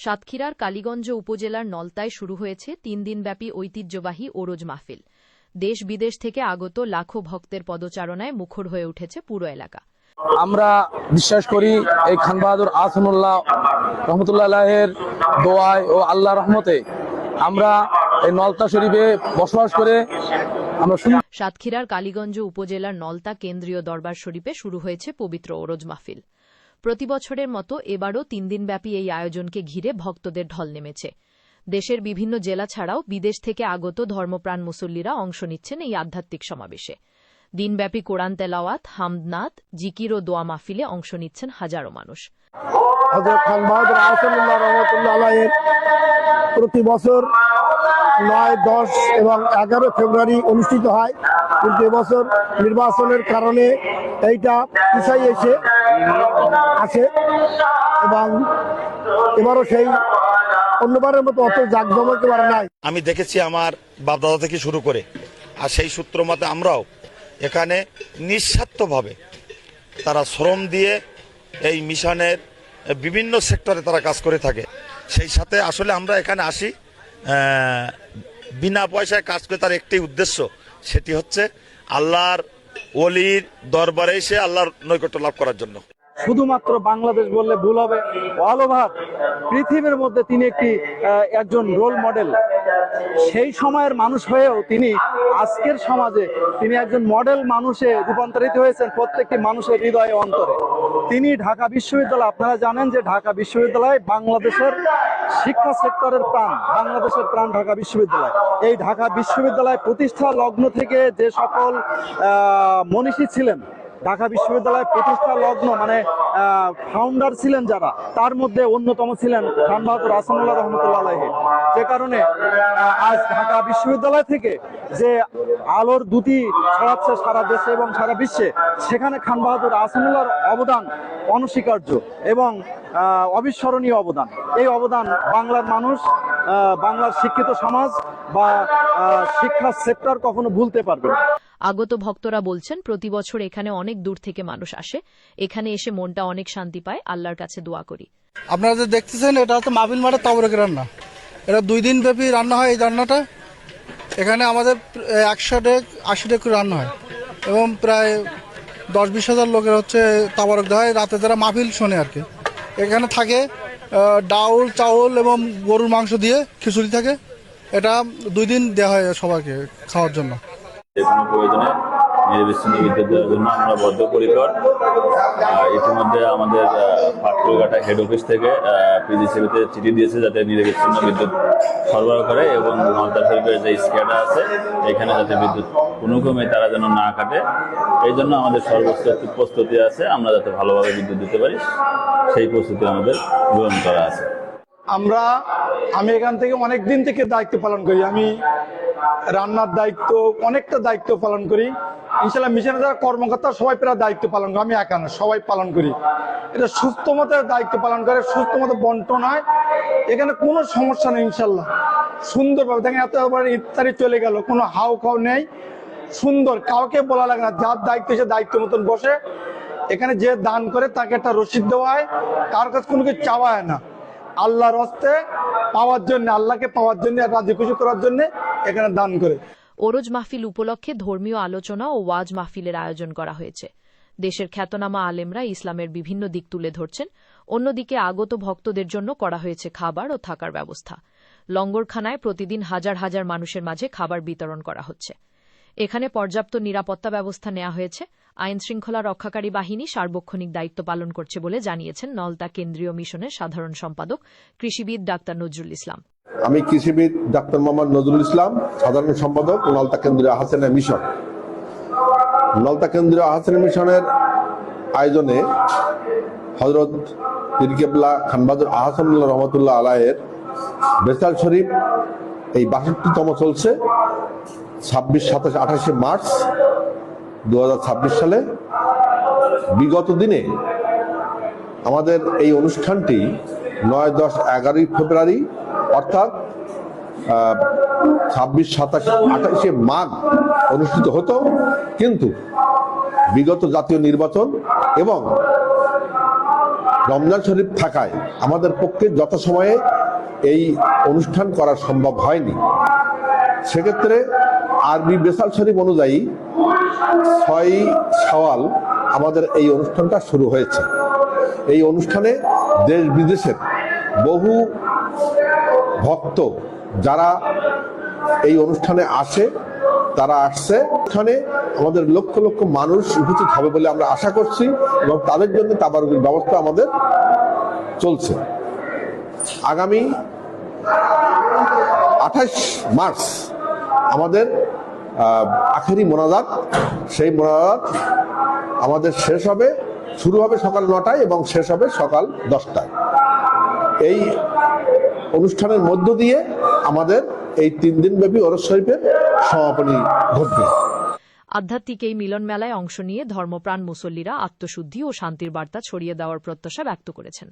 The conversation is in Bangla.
সাতক্ষীরার কালীগঞ্জ উপজেলার নলতায় শুরু হয়েছে ৩ দিনব্যাপী ঐতিহ্যবাহী ওরজ মাহফিল। দেশ বিদেশ থেকে আগত লাখো ভক্তের পদচারণায় মুখর হয়ে উঠেছে পুরো এলাকা। আমরা বিশ্বাস করি এই খান বাহাদুর আহসানুল্লাহ রহমতুল্লাহের দোয়ায় ও আল্লাহ রহমতে আমরা এই নলতা শরীফে বসবাস করে আমরা সাতক্ষীরার কালীগঞ্জ উপজেলার নলতা কেন্দ্রীয় দরবার শরীফে শুরু হয়েছে পবিত্র ওরজ মাহফিল। প্রতিবছরের মতো এবারও ৩ দিনব্যাপী এই আয়োজনকে ঘিরে ভক্তদের ঢল নেমেছে। দেশের বিভিন্ন জেলা ছাড়াও বিদেশ থেকে আগত ধর্মপ্রাণ মুসল্লিরা অংশ নিচ্ছেন এই আধ্যাত্মিক সমাবেশে। দিনব্যাপী কোরআন তেলাওয়াত, হামদনাত, জিকির ও দোয়া মাহফিলে অংশ নিচ্ছেন হাজারো মানুষ। হযরত খান বাহাদুর আহসানুল্লাহ রহমতুল্লাহ প্রতি বছর ৯, ১০ এবং ১১ ফেব্রুয়ারি অনুষ্ঠিত হয়, কিন্তু এবছর নির্বাচনের কারণে এইটা পিছাই আছে এবং এবারও সেই অন্যবারের মতো অত জাঁকজমক এবার নাই। আমি দেখেছি আমার বাপদাদা থেকে শুরু করে, আর সেই সূত্র মতে আমরাও এখানে নিঃস্বার্থভাবে তারা শ্রম দিয়ে এই মিশনের বিভিন্ন সেক্টরে তারা কাজ করে থাকে। সেই সাথে আসলে আমরা এখানে আসি বিনা পয়সায় কাজ করে, তার একটি উদ্দেশ্য, সেটি হচ্ছে আল্লাহর ওলির দরবারে এসে আল্লাহর নৈকট্য লাভ করার জন্য। শুধুমাত্র বাংলাদেশ বললে ভুল হবে, অল ওভার পৃথিবীর মধ্যে তিনি একজন রোল মডেল। সেই সময়ের মানুষ হয়েও তিনি আজকের সমাজে তিনি একজন মডেল মানুষে রূপান্তরিত হয়েছেন প্রত্যেকটি মানুষের হৃদয়ে অন্তরে। তিনি ঢাকা বিশ্ববিদ্যালয়, আপনারা জানেন যে ঢাকা বিশ্ববিদ্যালয় বাংলাদেশের শিক্ষা সেক্টরের প্রাণ, বাংলাদেশের প্রাণ ঢাকা বিশ্ববিদ্যালয়। এই ঢাকা বিশ্ববিদ্যালয় প্রতিষ্ঠা লগ্ন থেকে যে সকল মনীষী ছিলেন, ঢাকা বিশ্ববিদ্যালয় প্রতিষ্ঠা লগ্ন মানে ফাউন্ডার ছিলেন যারা, তার মধ্যে অন্যতম ছিলেন খান বাহাদুর আহসানুল্লাহ রহমতুল্লাহ আলাইহি। যে কারণে আজ ঢাকা বিশ্ববিদ্যালয় থেকে যে আলোর দ্যুতি ছড়াচ্ছে সারা দেশে এবং সারা বিশ্বে, সেখানে খান বাহাদুর আহসানুল্লাহর অবদান অনস্বীকার্য এবং অবিস্মরণীয় অবদান। এই অবদান বাংলার মানুষ, বাংলার শিক্ষিত সমাজ বা শিক্ষা সেক্টর কখনো ভুলতে পারবে না। আগত ভক্তরা বলছেন, প্রতি বছর এখানে অনেক দূর থেকে মানুষ আসে, এখানে এসে মনটা অনেক শান্তি পায়, আল্লাহর কাছে দোয়া করি। আপনারা যে দেখতেছেন এটা হচ্ছে মাহফিল মাঠে তাবরকের রান্না। এটা 2 দিন ব্যাপী রান্না হয়। এই রান্নাটা এখানে আমাদের 180 ডেক রান্না হয় এবং প্রায় 10-20 হাজার লোকের হচ্ছে তাবরক দেওয়া হয়। রাতে যারা মাহফিল শোনে আর কি, এখানে থাকে ডাউল, চাউল এবং গরুর মাংস দিয়ে খিচুড়ি থাকে। এটা 2 দিন দেওয়া হয় সবাইকে খাওয়ার জন্য। যে কোনো প্রয়োজনে নিরবিচ্ছিন্ন বিদ্যুৎ দেওয়ার জন্য আমরা বদ্ধপরিকর। ইতিমধ্যে আমাদের পাটকুলঘাটা হেড অফিস থেকে পিজিসিবিতে চিঠি দিয়েছে যাতে নিরবিচ্ছিন্ন বিদ্যুৎ সরবরাহ করে এবং নলতা শরীফের যে স্ক্যাডা আছে এখানে যাতে বিদ্যুৎ কোনো ক্রমে তারা যেন না কাটে, এই জন্য আমাদের সর্বোচ্চ প্রস্তুতি আছে। আমরা যাতে ভালোভাবে বিদ্যুৎ দিতে পারি সেই প্রস্তুতি আমাদের গ্রহণ করা আছে। আমি এখান থেকে অনেক দিন থেকে দায়িত্ব পালন করি। আমি রান্নার দায়িত্ব, অনেকটা দায়িত্ব পালন করি। ইনশাল্লাহ মিশনে যারা কর্মকর্তা সবাই প্রায় দায়িত্ব পালন করে, আমি একা না, সবাই পালন করি। এটা সুস্থ মতো দায়িত্ব পালন করে, সুস্থ মতো বন্টন হয়, এখানে কোনো সমস্যা নেই। ইনশাল্লাহ সুন্দরভাবে দেখেন, এতবার ইফতারি চলে গেল, কোনো হাও খাও নেই, সুন্দর, কাউকে বলা লাগে না। যার দায়িত্ব সে দায়িত্ব মতন বসে। এখানে যে দান করে তাকে একটা রসিদ দেওয়া হয়, কার কাছে কোনো কিছু চাওয়া হয় না। আল্লাহর হস্তে পাওয়ার জন্য, আল্লাহকে পাওয়ার জন্য, রাজি খুশি করার জন্য এখানে দান করে। ওরজ মাহফিল উপলক্ষে ধর্মীয় আলোচনা ও ওয়াজ মাহফিলের আয়োজন করা হয়েছে। দেশের খ্যাতনামা আলেমরা ইসলামের বিভিন্ন দিক তুলে ধরছেন। অন্যদিকে আগত ভক্তদের জন্য করা হয়েছে খাবার ও থাকার ব্যবস্থা। লঙ্গরখানায় প্রতিদিন হাজার হাজার মানুষের মাঝে খাবার বিতরণ করা হচ্ছে। এখানে পর্যাপ্ত নিরাপত্তা ব্যবস্থা নেওয়া হয়েছে। আইন শৃঙ্খলা রক্ষাকারী বাহিনী সার্বক্ষণিক দায়িত্ব পালন করছে বলে জানিয়েছেন নলতা কেন্দ্রীয় মিশনের সাধারণ সম্পাদক কৃষিবিদ ডাক্তার নজরুল ইসলাম। আমি কৃষিবিদ ডাক্তার মোহাম্মদ নজরুল ইসলাম, সাধারণ সম্পাদক নলতা কেন্দ্রীয় আহসানিয়া মিশন। নলতা কেন্দ্রীয় আহসানিয়া মিশনের আয়োজনে হযরত পীর কেবলা খান বাহাদুর আহসানুল্লাহ রহমতুল্লাহ আলাইহির বেসাল শরীফ এই ৬২তম চলছে। ২৬, ২৭, ২৮ মার্চ 2026 সালে। বিগত দিনে আমাদের এই অনুষ্ঠানটি ৯, ১০, ১১ ফেব্রুয়ারি অর্থাৎ ২৬, ২৭, ২৮ মাঘ অনুষ্ঠিত হতো, কিন্তু বিগত জাতীয় নির্বাচন এবং রমজান শরীফ থাকায় আমাদের পক্ষে যথাসময়ে এই অনুষ্ঠান করা সম্ভব হয়নি। সেক্ষেত্রে আরবি বেসাল শরীফ অনুযায়ী 6 শাওয়াল আমাদের এই অনুষ্ঠানটা শুরু হয়েছে। এই অনুষ্ঠানে দেশ বিদেশের বহু ভক্ত যারা এই অনুষ্ঠানে আসে তারা আসছে। এখানে আমাদের লক্ষ লক্ষ মানুষ উপস্থিত হবে বলে আমরা আশা করছি এবং তাদের জন্য তাবারুকের ব্যবস্থা আমাদের চলছে। আগামী 28 মার্চ আমাদের আখেরি মোনাজাত, সেই মোনাজাত আমাদের শুরু হবে সকাল 9টায় এবং শেষ হবে সকাল 10টায়। এই অনুষ্ঠানের মধ্য দিয়ে আমাদের এই 3 দিন ব্যাপী ওরস শরীফের সমাপনী ঘটবে। আধ্যাত্মিক এই মিলন মেলায় অংশ নিয়ে ধর্মপ্রাণ মুসল্লিরা আত্মশুদ্ধি ও শান্তির বার্তা ছড়িয়ে দেওয়ার প্রত্যাশা ব্যক্ত করেছেন।